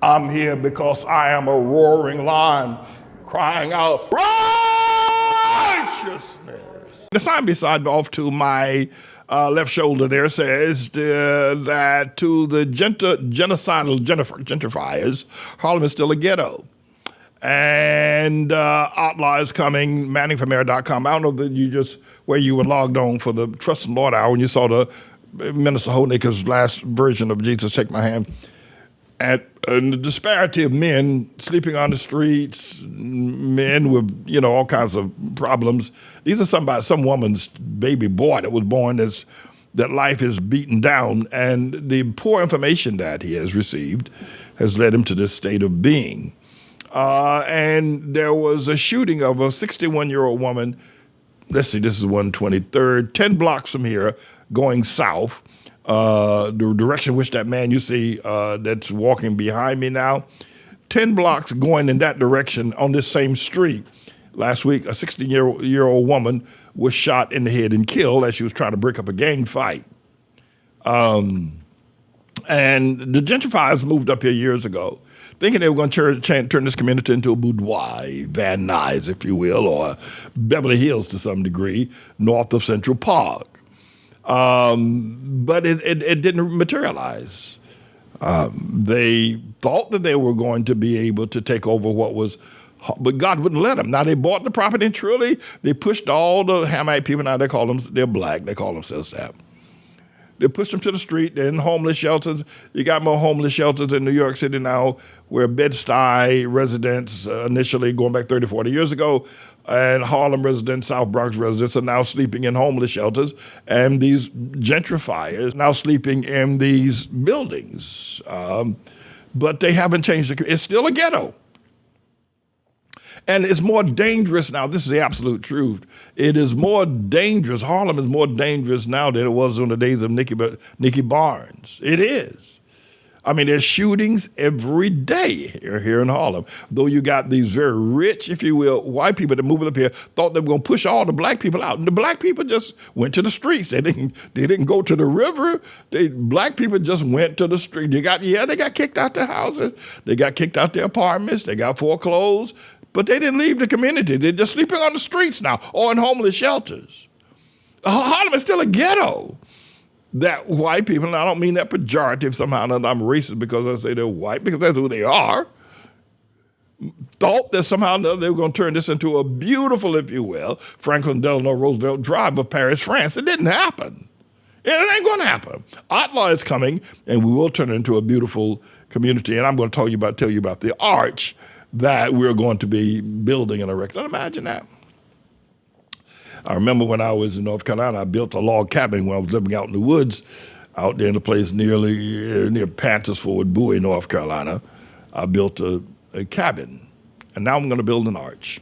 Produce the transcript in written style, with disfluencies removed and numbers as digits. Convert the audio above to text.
I'm here because I am a roaring lion crying out righteousness. The sign beside me off to my left shoulder there says that to the genocidal gentrifiers, Harlem is still a ghetto. And ATLAH is coming, manningformayor.com. I don't know that where you were logged on for the Trust in the Lord Hour when you saw the Minister Holdnicker's last version of Jesus Take My Hand. And the disparity of men sleeping on the streets, men with, all kinds of problems. These are some woman's baby boy that was born that life is beaten down. And the poor information that he has received has led him to this state of being. And there was a shooting of a 61-year-old woman. Let's see, this is 123rd, 10 blocks from here, going south. The direction which that man you see that's walking behind me now, 10 blocks going in that direction on this same street. Last week, a 60-year-old woman was shot in the head and killed as she was trying to break up a gang fight. And the gentrifiers moved up here years ago, thinking they were going to turn this community into a boudoir, Van Nuys, if you will, or Beverly Hills to some degree, north of Central Park. But it didn't materialize. They thought that they were going to be able to take over but God wouldn't let them. Now they bought the property and truly they pushed all the Hamite people. Now they're black. They call themselves that. They pushed them to the street. They're in homeless shelters. You got more homeless shelters in New York City now where Bed-Stuy residents initially going back 30, 40 years ago and Harlem residents, South Bronx residents are now sleeping in homeless shelters, and these gentrifiers now sleeping in these buildings. But they haven't changed. It's still a ghetto. And it's more dangerous now. This is the absolute truth. It is more dangerous. Harlem is more dangerous now than it was in the days of Nikki Barnes. It is. I mean, there's shootings every day here in Harlem. Though you got these very rich, if you will, white people that moving up here thought they were going to push all the black people out. And the black people just went to the streets. They didn't go to the river. Black people just went to the street. They got kicked out their houses. They got kicked out their apartments. They got foreclosed. But they didn't leave the community. They're just sleeping on the streets now or in homeless shelters. Harlem is still a ghetto. That white people, and I don't mean that pejorative somehow, I'm racist because I say they're white, because that's who they are, thought that somehow or another they were going to turn this into a beautiful, if you will, Franklin Delano Roosevelt Drive of Paris, France. It didn't happen. And it ain't going to happen. ATLAH is coming, and we will turn it into a beautiful community, and I'm going to tell you about the arch that we're going to be building and erecting. Imagine that. I remember when I was in North Carolina, I built a log cabin when I was living out in the woods, out there in a place near Panthers Ford, Bowie, North Carolina. I built a cabin, and now I'm going to build an arch.